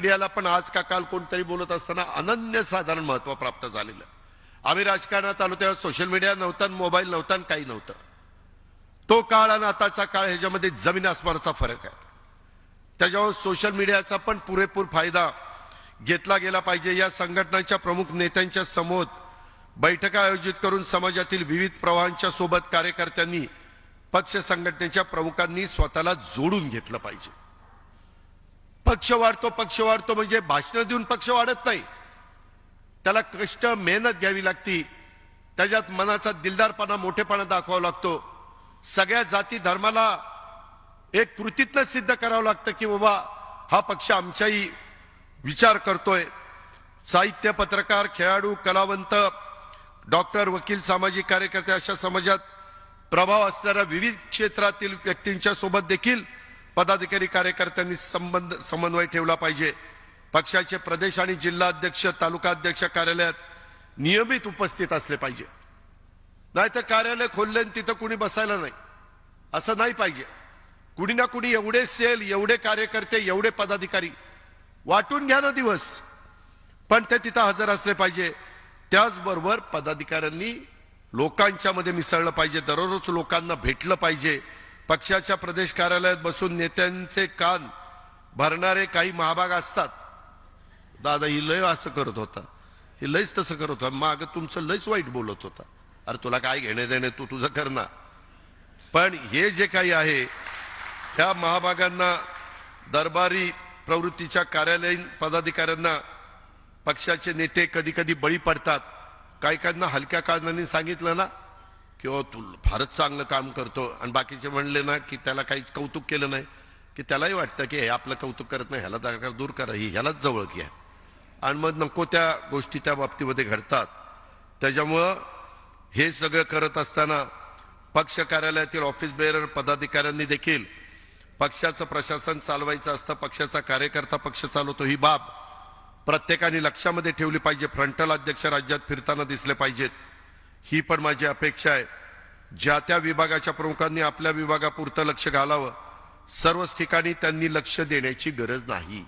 मीडियाला पण आज का काल कोणतरी बोलत असताना अनन्यसाधारण महत्व प्राप्त झालेलं. आम्ही राजकारणात आलो तेव्हा सोशल मीडिया नव्हता, मोबाईल नव्हता, काही नव्हतं. तो काळ आणि आताचा काळ ह्याच्यामध्ये जमीन आसमानाचा फरक आहे. त्याच्यावर सोशल मीडियाचा पण पुरेपूर फायदा घेतला गेला पाहिजे. या संघटनांच्या प्रमुख नेत्यांच्या समोर बैठका आयोजित करून समाजातील विविध प्रवाहांच्या सोबत कार्यकर्त्यांनी, पक्ष संघटनेच्या प्रमुखांनी स्वतःला जोडून घेतलं पाहिजे. पक्ष वाढतो म्हणजे भाषण देऊन पक्ष वाढत नाही. त्याला कष्ट, मेहनत घ्यावी लागती. त्याच्यात मनाचा दिलदारपणा, मोठेपणा दाखवावा लागतो. सगळ्या जाती धर्माला एक कृतीतनं सिद्ध करावं लागतं की बाबा हा पक्ष आमचाही विचार करतोय. साहित्य, पत्रकार, खेळाडू, कलावंत, डॉक्टर, वकील, सामाजिक कार्यकर्ते अशा समाजात प्रभाव असणाऱ्या विविध क्षेत्रातील व्यक्तींच्या सोबत देखील पदाधिकारी, कार्यकर्त्यांनी समन्वय ठेवला पाहिजे. पक्षाचे प्रदेश आणि जिल्हा अध्यक्ष, तालुका अध्यक्ष कार्यालयात नियमित उपस्थित असले पाहिजे. नाहीतर कार्यालय खोलले तिथं कुणी बसायला नाही, असं नाही पाहिजे. कुणी ना कुणी एवढे सेल, एवढे कार्यकर्ते, एवढे पदाधिकारी वाटून घ्या ना दिवस, पण ते तिथं हजर असले पाहिजे. त्याचबरोबर पदाधिकाऱ्यांनी लोकांच्या मध्ये मिसळलं पाहिजे, दररोज लोकांना भेटलं पाहिजे. पक्षाच्या प्रदेश कार्यालयात बसून नेत्यांचे कान भरणारे काही महाभाग असतात. दादा ही लय असं करत होता, हे लयच तसं करत होता, माग तुमचं लयच वाईट बोलत होता. अरे तुला काय घेणे देणे, तू तुझं कर ना. पण हे जे काही आहे त्या महाभागांना, दरबारी प्रवृत्तीच्या कार्यालयीन पदाधिकाऱ्यांना पक्षाचे नेते कधी कधी बळी पडतात. काही काहींना हलक्या कारणाने सांगितलं ना की तू फारच चांगलं काम करतो, आणि बाकीचे म्हणले ना की त्याला काहीच कौतुक केलं नाही की त्यालाही वाटतं की हे आपलं कौतुक करत नाही, ह्याला दूर करा, ही ह्यालाच जवळ घ्या, आणि मग नको त्या गोष्टी त्या बाबतीमध्ये घडतात. त्याच्यामुळं हे सगळं करत असताना पक्ष कार्यालयातील ऑफिस बेअरर पदाधिकाऱ्यांनी देखील पक्षाचं प्रशासन चालवायचं असतं. पक्षाचा कार्यकर्ता पक्ष चालवतो ही बाब प्रत्येकाने लक्षामध्ये ठेवली पाहिजे. फ्रंटल अध्यक्ष राज्यात फिरताना दिसले पाहिजेत, ही पण माझी अपेक्षा आहे. ज्या त्या विभागाच्या प्रमुखांनी आपल्या विभागापुरतं लक्ष घालावं. सर्वच ठिकाणी त्यांनी लक्ष देण्याची गरज नाही.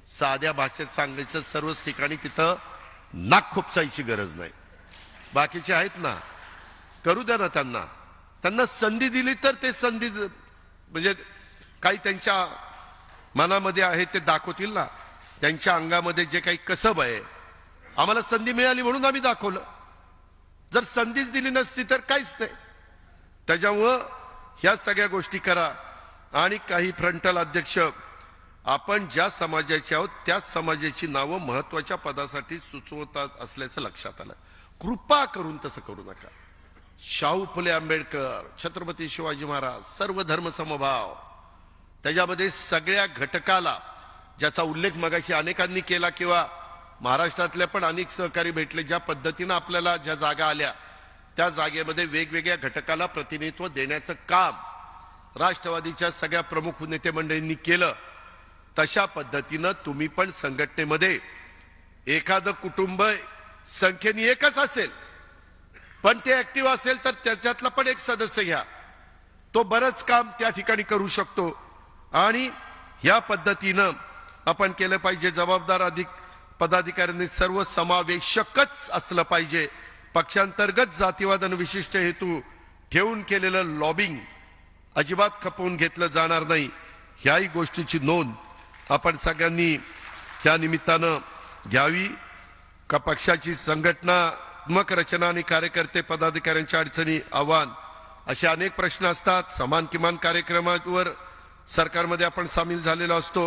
साध्या भाषेत सांगायचं, सर्वच ठिकाणी तिथं नाक खुपसायची गरज नाही. बाकीचे आहेत ना, करू द्या ना त्यांना. त्यांना संधी दिली तर ते संधी म्हणजे काही त्यांच्या मनामध्ये आहे ते दाखवतील ना. त्यांच्या अंगामध्ये जे काही कसब आहे, आम्हाला संधी मिळाली म्हणून आम्ही दाखवलं. जर संधीच दिली नसती तर काहीच नाही. त्याच्यामुळं ह्या सगळ्या गोष्टी करा. आणि काही फ्रंटल अध्यक्ष आपण ज्या समाजाचे आहोत त्याच समाजाची नावं महत्वाच्या पदासाठी सुचवतात असल्याचं लक्षात आलं. कृपा करून तसं करू नका. शाहू फुले आंबेडकर, छत्रपती शिवाजी महाराज, सर्व धर्म समभाव, त्याच्यामध्ये सगळ्या घटकाला ज्याचा उल्लेख मगाशी अनेकांनी केला किंवा महाराष्ट्रातल्या पण अनेक सहकारी भेटले. ज्या पद्धतीनं आपल्याला ज्या जागा आल्या त्या जागेमध्ये वेगवेगळ्या घटकाला प्रतिनिधित्व देण्याचं काम राष्ट्रवादीच्या सगळ्या प्रमुख नेते मंडळींनी केलं. तशा पद्धतीनं तुम्ही पण संघटनेमध्ये एखादं कुटुंब संख्येने एकच असेल पण ते ऍक्टिव्ह असेल तर त्याच्यातला पण एक सदस्य घ्या. तो बरंच काम त्या ठिकाणी करू शकतो. आणि ह्या पद्धतीनं आपण केलं पाहिजे. जबाबदार अधिक पदाधिकाऱ्यांनी सर्व समावेशकच असलं पाहिजे. पक्षांतर्गत जातीवाद आणि विशिष्ट हेतू ठेवून केलेलं लॉबिंग अजिबात खपवून घेतलं जाणार नाही. ह्याही गोष्टीची नोंद आपण सगळ्यांनी ह्या निमित्तानं घ्यावी. का पक्षाची संघटनात्मक रचना आणि कार्यकर्ते पदाधिकाऱ्यांच्या अडचणी, आव्हान असे अनेक प्रश्न असतात. समान किमान कार्यक्रमावर सरकारमध्ये आपण सामील झालेलो असतो.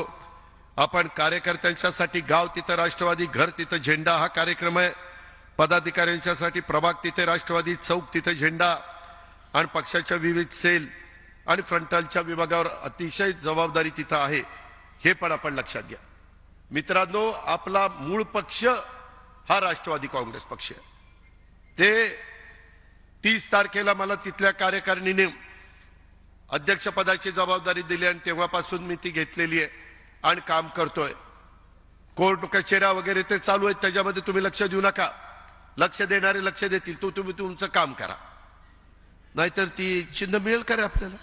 आपण कार्यकर्त्यांच्यासाठी गाव तिथं राष्ट्रवादी, घर तिथं झेंडा हा कार्यक्रम आहे. पदाधिकाऱ्यांच्यासाठी प्रभाग तिथे राष्ट्रवादी, चौक तिथे झेंडा, आणि पक्षाच्या विविध सेल आणि फ्रंटलच्या विभागावर अतिशय जबाबदारी तिथं आहे. हे पण आपण लक्षात घ्या. मित्रांनो, आपला मूळ पक्ष हा राष्ट्रवादी काँग्रेस पक्ष आहे. ते 30 तारखेला मला तिथल्या कार्यकारिणीने अध्यक्षपदाची जबाबदारी दिली आणि तेव्हापासून मी ती घेतलेली आहे आणि काम करतोय. कोर्ट कचेऱ्या वगैरे ते चालू आहेत, त्याच्यामध्ये तुम्ही लक्ष देऊ नका. लक्ष देणारे लक्ष देतील. तुम्ही तुमचं काम करा, नाहीतर ती चिन्ह मिळेल का रे आपल्याला?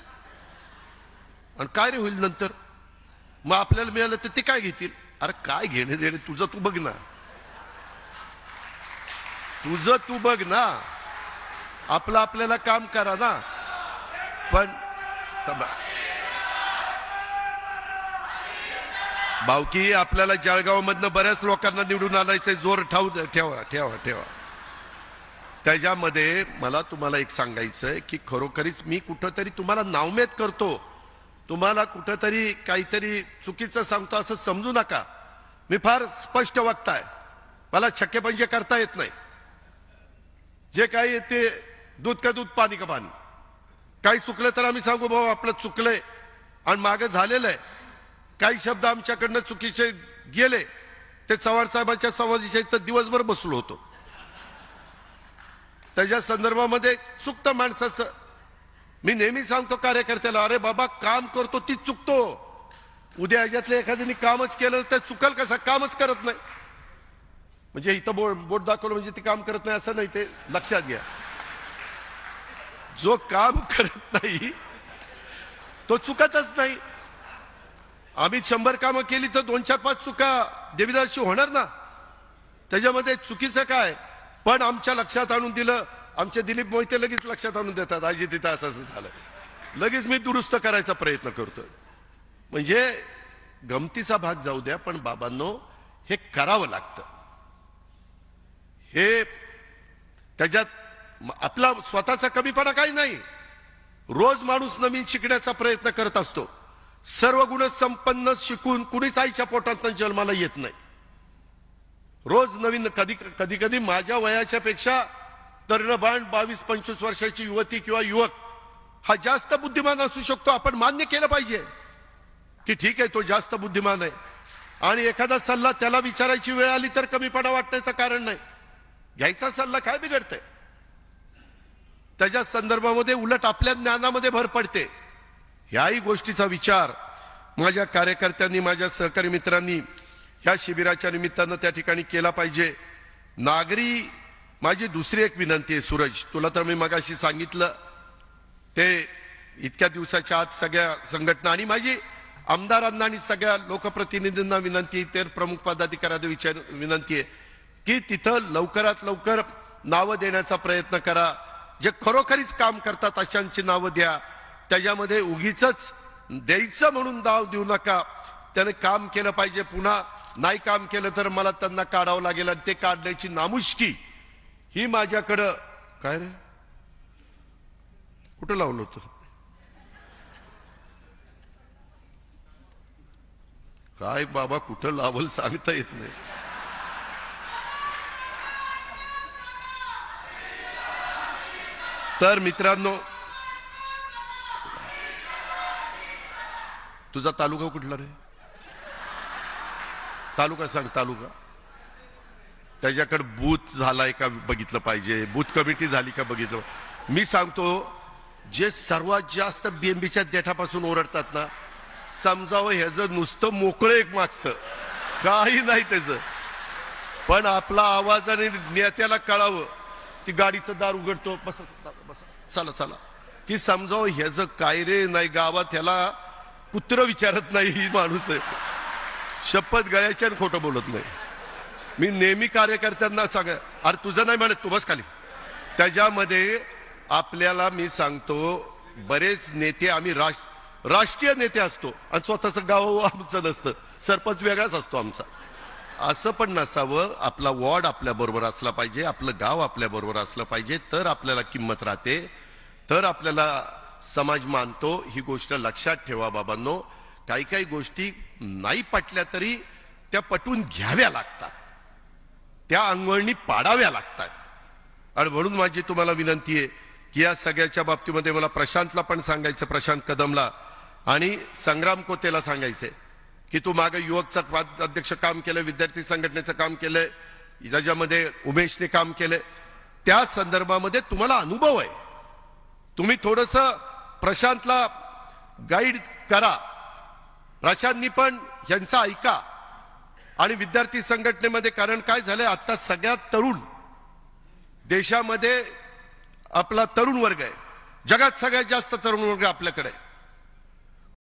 आणि काय रे होईल नंतर? मग आपल्याला मिळालं तर ते काय घेतील? अरे काय घेणे देणे तुझं तू बघ ना, तुझं तू बघ ना, आपलं आपल्याला काम करा ना. पण भावकी आपल्याला जळगाव मधनं बऱ्याच लोकांना निवडून आणायचंय, जोर ठेवा ठेवा ठेवा. त्याच्यामध्ये मला तुम्हाला एक सांगायचंय की खरोखरीच मी कुठंतरी तुम्हाला नावमेद करतो, तुम्हाला कुठंतरी काहीतरी चुकीचं सांगतो असं समजू नका. मी फार स्पष्ट वक्ता आहे, मला छक्केपंजे करता येत नाही. जे काही ते दूध का दूध पाणी का पाणी. काही चुकलं तर आम्ही सांगू बाबा आपलं चुकलंय आणि मागे झालेलं आहे. काही शब्द आमच्याकडनं चुकीचे गेले, ते चव्हाण साहेबांच्या समाधीच्या इथं दिवसभर बसलो होतो. त्याच्या संदर्भामध्ये चुकतं माणसाचं. मी नेहमी सांगतो कार्यकर्त्याला, अरे बाबा काम करतो ती चुकतो. उद्या ह्याच्यातल्या एखाद्याने कामच केलं तर चुकल कसा, कामच करत नाही म्हणजे इथं बोट दाखवलं म्हणजे ती काम करत नाही असं नाही, ते लक्षात घ्या. जो काम करत नाही तो चुकतच नाही. आम्ही 100 कामं केली तर 2-4-5 चुका देवीदासची होणार ना, त्याच्यामध्ये चुकीचं काय. पण आमच्या लक्षात आणून दिलं, आमचे दिलीप मोहिते लगेच लक्षात आणून देतात, आजी तिथं असं असं झालं, लगेच मी दुरुस्त करायचा प्रयत्न करतोय. म्हणजे गमतीचा भाग जाऊ द्या, पण बाबांनो हे करावं लागतं. हे त्याच्यात आपला स्वतःचा कमीपणा काही नाही. रोज माणूस नवीन शिकण्याचा प्रयत्न करत असतो. सर्व गुण संपन्न शिकून कुणीच आईच्या पोटात जन्माला येत नाही. रोज नवीन. कधी कधी माझ्या वयाच्या पेक्षा तरुणबाण 22-25 वर्षाची युवती किंवा युवक हा जास्त बुद्धिमान असू शकतो. आपण मान्य केलं पाहिजे की ठीक आहे तो जास्त बुद्धिमान आहे, आणि एखादा सल्ला त्याला विचारायची वेळ आली तर कमीपणा वाटण्याचं कारण नाही. घ्यायचा सल्ला काय बिघडतंय. त्याच्या संदर्भामध्ये उलट आपल्या ज्ञानामध्ये भर पडते. ह्याही गोष्टीचा विचार माझ्या कार्यकर्त्यांनी, माझ्या सहकारी मित्रांनी ह्या शिबिराच्या निमित्तानं त्या ठिकाणी केला पाहिजे. नागरी माझी दुसरी एक विनंती आहे सूरज, तुला तर मी मगाशी सांगितलं, ते इतक्या दिवसाच्या आत सगळ्या संघटना आणि माझी आमदारांना आणि सगळ्या लोकप्रतिनिधींना विनंती, ते प्रमुख पदाधिकाऱ्यांना विनंती आहे की तिथं लवकरात लवकर नावं देण्याचा प्रयत्न करा. जे खरोखरीच काम करतात अशांची नावं द्या. त्याच्यामध्ये उगीच द्यायचं म्हणून नाव देऊ नका. त्याने काम केलं पाहिजे. पुन्हा नाही काम केलं तर मला त्यांना काढावं लागेल, आणि ते काढण्याची नामुष्की ही माझ्याकडं. काय रे कुठं लावलं होतं, काय बाबा कुठं लावल सांगता येत नाही. तर मित्रांनो, तुझा तालुका कुठला रे, तालुका सांग. तालुका त्याच्याकडे बूथ झालाय का बघितलं पाहिजे, बूथ कमिटी झाली का बघितलं. मी सांगतो, जे सर्वात जास्त बीएमबीच्या देठापासून ओरडतात ना, समजावं ह्याचं नुसतं मोकळं एक मागचं काही नाही त्याचं, पण आपला आवाजाने नेत्याला कळावं. ती गाडीचं दार उघडतो, बस चला चला, की समजावं ह्याचं काय रे नाही. गावात ह्याला कुत्र विचारत नाही ही माणूस आहे. शपथ गळ्याच्या खोटं बोलत नाही. मी नेहमी कार्यकर्त्यांना सांग, अरे तुझं नाही म्हणत, तू बस खाली. त्याच्यामध्ये आपल्याला मी सांगतो, बरेच नेते आम्ही राष्ट्रीय नेते असतो आणि स्वतःचं गाव आमचं नसतं, सरपंच वेगळाच असतो आमचा. असं पण नसावं. आपला वॉर्ड आपल्या बरोबर असला पाहिजे, आपलं गाव आपल्या बरोबर असलं पाहिजे, तर आपल्याला किंमत राहते, तर आपल्याला समाज मानतो. ही गोष्ट लक्षात ठेवा बाबांनो. काही काही गोष्टी नाही पटल्या तरी त्या पटवून घ्याव्या लागतात, त्या अंगवळणी पाडाव्या लागतात. आणि म्हणून माझी तुम्हाला विनंती आहे की या सगळ्याच्या बाबतीमध्ये मला प्रशांतला पण सांगायचं, प्रशांत कदमला आणि संग्राम कोतेला सांगायचंय की तू मागे युवकचा अध्यक्ष काम केलं, विद्यार्थी संघटनेचं काम केलंय, ज्याच्यामध्ये उमेशने काम केलंय, त्या संदर्भामध्ये तुम्हाला अनुभव आहे. तुम्ही थोडस प्रशांतला गाईड करा, प्रशांतनी पण यांचा ऐका. आणि विद्यार्थी संघटनेमध्ये, कारण काय झालंय, आता सगळ्यात तरुण देशामध्ये आपला तरुण वर्ग आहे, जगात सगळ्यात जास्त तरुण वर्ग आपल्याकडे आहे.